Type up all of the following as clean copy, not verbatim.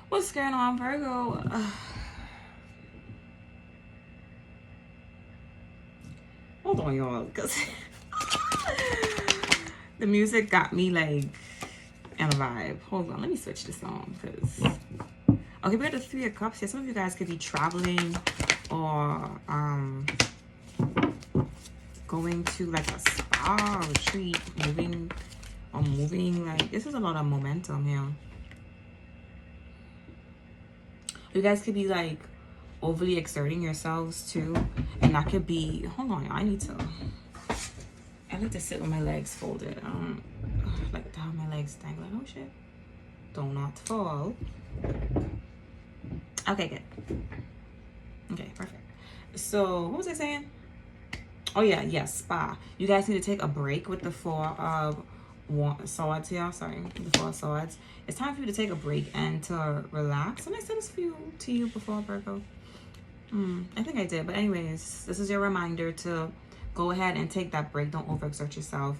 What's going on, Virgo? Hold on, y'all, because the music got me like in a vibe. Hold on, let me switch this on because okay, we got the Three of Cups here. Some of you guys could be traveling or going to like a spa retreat, moving. Like this is a lot of momentum here. You guys could be like overly exerting yourselves too, and that could be, hold on, I need to sit with my legs folded. Like to have my legs dangling. Oh shit, do not fall. Okay, good. Okay, perfect. So what was I saying? Oh yeah, yes, spa. You guys need to take a break with the Four of Swords here. Sorry, the Four of Swords. It's time for you to take a break and to relax. And I said this to you before, Virgo. I think I did. But anyways, this is your reminder to go ahead and take that break. Don't overexert yourself.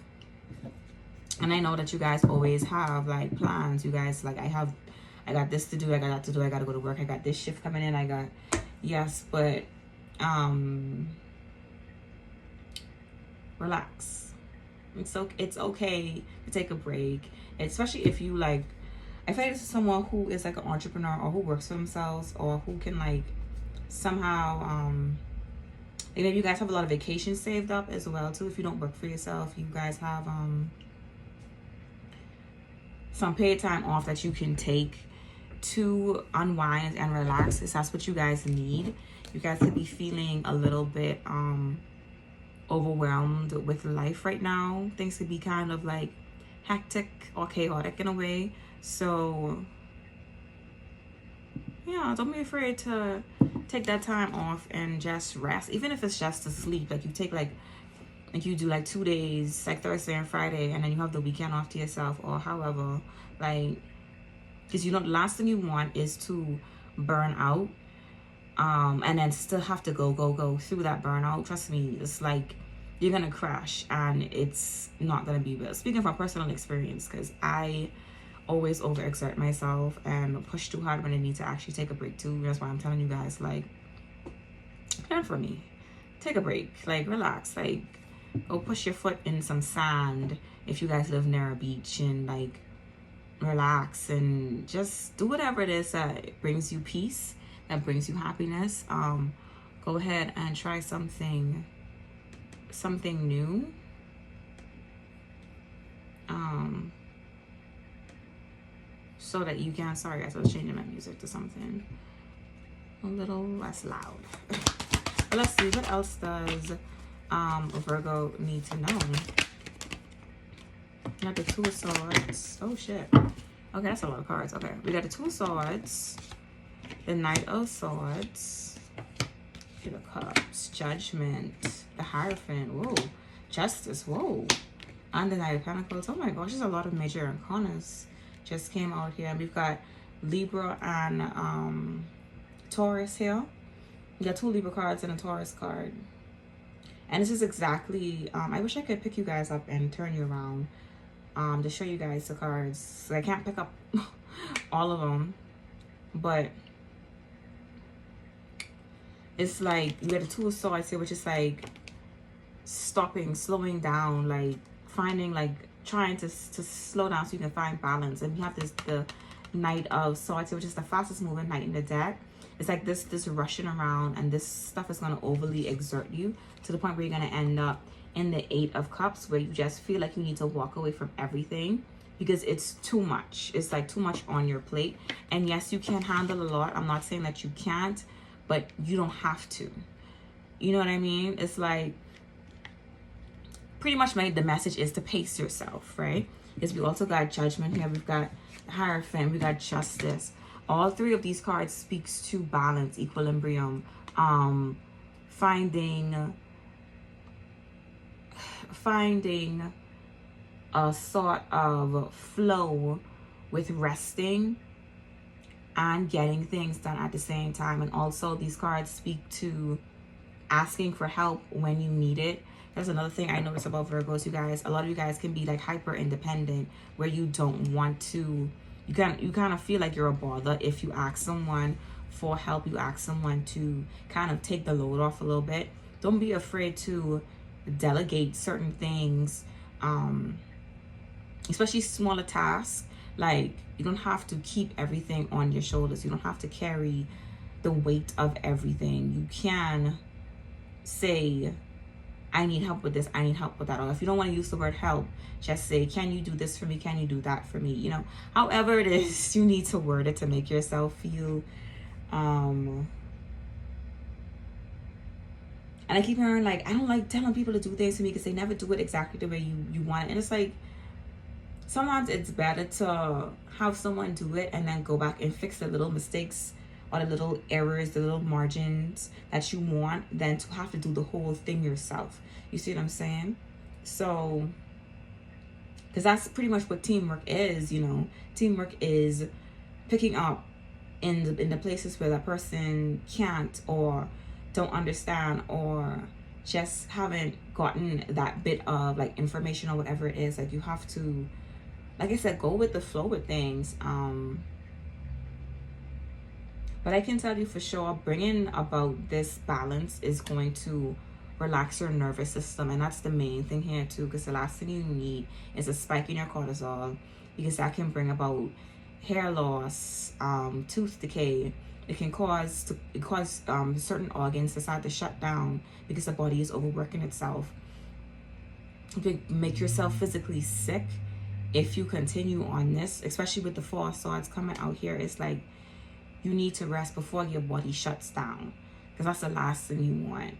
And I know that you guys always have like plans. You guys like, I got this to do. I got that to do. I got to go to work. I got this shift coming in. Yes, but relax. It's okay to take a break, especially if you like. I feel like this is someone who is like an entrepreneur or who works for themselves or who can like somehow maybe you guys have a lot of vacations saved up as well too. If you don't work for yourself, you guys have some paid time off that you can take to unwind and relax. If that's what you guys need. You guys could be feeling a little bit overwhelmed with life right now. Things could be kind of like hectic or chaotic in a way. So yeah, don't be afraid to take that time off and just rest, even if it's just to sleep. Like you take like you do like 2 days, like Thursday and Friday, and then you have the weekend off to yourself, or however, like, because you know the last thing you want is to burn out and then still have to go through that burnout. Trust me, it's like you're gonna crash and it's not gonna be good. Speaking from personal experience, because I always overexert myself and push too hard when I need to actually take a break too. That's why I'm telling you guys, like, plan for me, take a break, like relax, like go push your foot in some sand if you guys live near a beach, and like relax and just do whatever it is that brings you peace, that brings you happiness. Go ahead and try something new. So that you can, sorry guys, I was changing my music to something a little less loud. But let's see, what else does Virgo need to know? We got the Two of Swords. Oh shit. Okay, that's a lot of cards. Okay, we got the Two of Swords, the Knight of Swords, Eight of Cups, Judgment, the Hierophant, whoa, Justice, whoa, and the Knight of Pentacles. Oh my gosh, there's a lot of major arcanas just came out here. We've got Libra and Taurus here. We got 2 Libra cards and a Taurus card. And this is exactly, I wish I could pick you guys up and turn you around to show you guys the cards. So I can't pick up all of them, but it's like you got the Two of Swords here, which is like stopping, slowing down, like finding, like trying to slow down so you can find balance. And you have the Knight of Swords here, which is the fastest moving knight in the deck. It's like this rushing around, and this stuff is going to overly exert you to the point where you're going to end up in the Eight of Cups, where you just feel like you need to walk away from everything because it's too much. It's like too much on your plate. And yes, you can handle a lot. I'm not saying that you can't, but you don't have to. You know what I mean? It's like pretty much the message is to pace yourself, right? Because we also got Judgment here. We've got Hierophant. We got Justice. All 3 of these cards speaks to balance, equilibrium, finding a sort of flow with resting and getting things done at the same time. And also these cards speak to asking for help when you need it. That's another thing I notice about Virgos, you guys. A lot of you guys can be like hyper independent, where you don't want to You kind of feel like you're a bother if you ask someone for help. You ask someone to kind of take the load off a little bit. Don't be afraid to delegate certain things, especially smaller tasks. Like, you don't have to keep everything on your shoulders. You don't have to carry the weight of everything. You can say, I need help with this, I need help with that. Or if you don't want to use the word help, just say, can you do this for me? Can you do that for me? You know, however it is, you need to word it to make yourself feel. And I keep hearing, like, I don't like telling people to do things to me because they never do it exactly the way you want it. And it's like, sometimes it's better to have someone do it and then go back and fix the little mistakes or the little errors, the little margins that you want, than to have to do the whole thing yourself. You see what I'm saying? So, because that's pretty much what teamwork is, you know. Teamwork is picking up in the places where that person can't or don't understand or just haven't gotten that bit of like information or whatever it is. Like, you have to, like I said, go with the flow with things. But I can tell you for sure, bringing about this balance is going to relax your nervous system. And that's the main thing here too, because the last thing you need is a spike in your cortisol, because that can bring about hair loss, tooth decay. It can cause certain organs to start to shut down because the body is overworking itself. You can make yourself physically sick if you continue on this, especially with the Four of Swords coming out here. It's like, you need to rest before your body shuts down, because that's the last thing you want.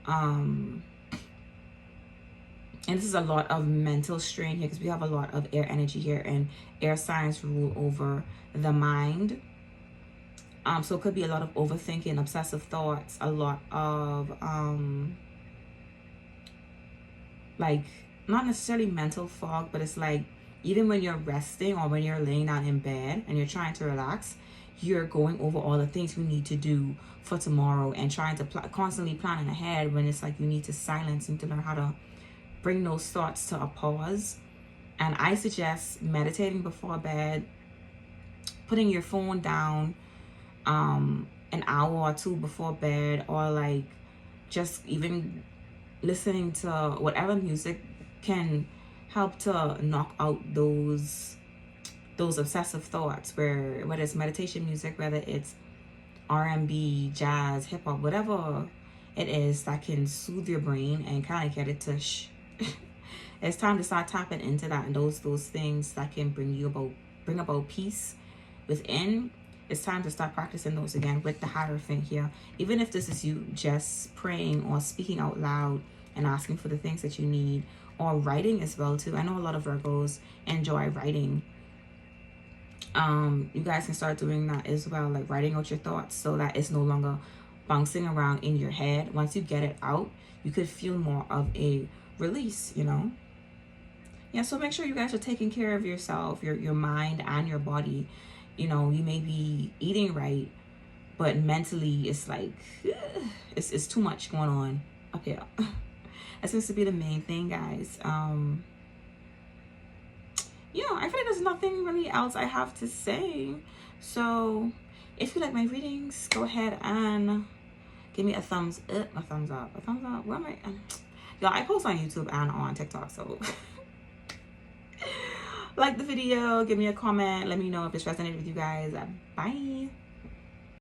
And this is a lot of mental strain here, because we have a lot of air energy here, and air signs rule over the mind. So it could be a lot of overthinking, obsessive thoughts, a lot of like, not necessarily mental fog, but it's like, even when you're resting or when you're laying down in bed and you're trying to relax, you're going over all the things you need to do for tomorrow and trying to constantly planning ahead, when it's like you need to silence and to learn how to bring those thoughts to a pause. And I suggest meditating before bed, putting your phone down an hour or two before bed, or like just even listening to whatever music can help to knock out those obsessive thoughts, whether it's meditation music, whether it's R&B, jazz, hip-hop, whatever it is that can soothe your brain and kind of get it to it's time to start tapping into that, and those things that can bring about peace within. It's time to start practicing those again with the Hierophant here. Even if this is you just praying or speaking out loud and asking for the things that you need, or writing as well too. I know a lot of Virgos enjoy writing. You guys can start doing that as well, like writing out your thoughts so that it's no longer bouncing around in your head. Once you get it out, you could feel more of a release, you know. Yeah, so make sure you guys are taking care of yourself, your mind and your body. You know, you may be eating right, but mentally it's like it's too much going on up here. That seems to be the main thing, guys. You know, I feel like there's nothing really else I have to say. So if you like my readings, go ahead and give me a thumbs up, a thumbs up. Where am I? Y'all, I post on YouTube and on TikTok, so like the video, give me a comment, let me know if it's resonated with you guys. Bye.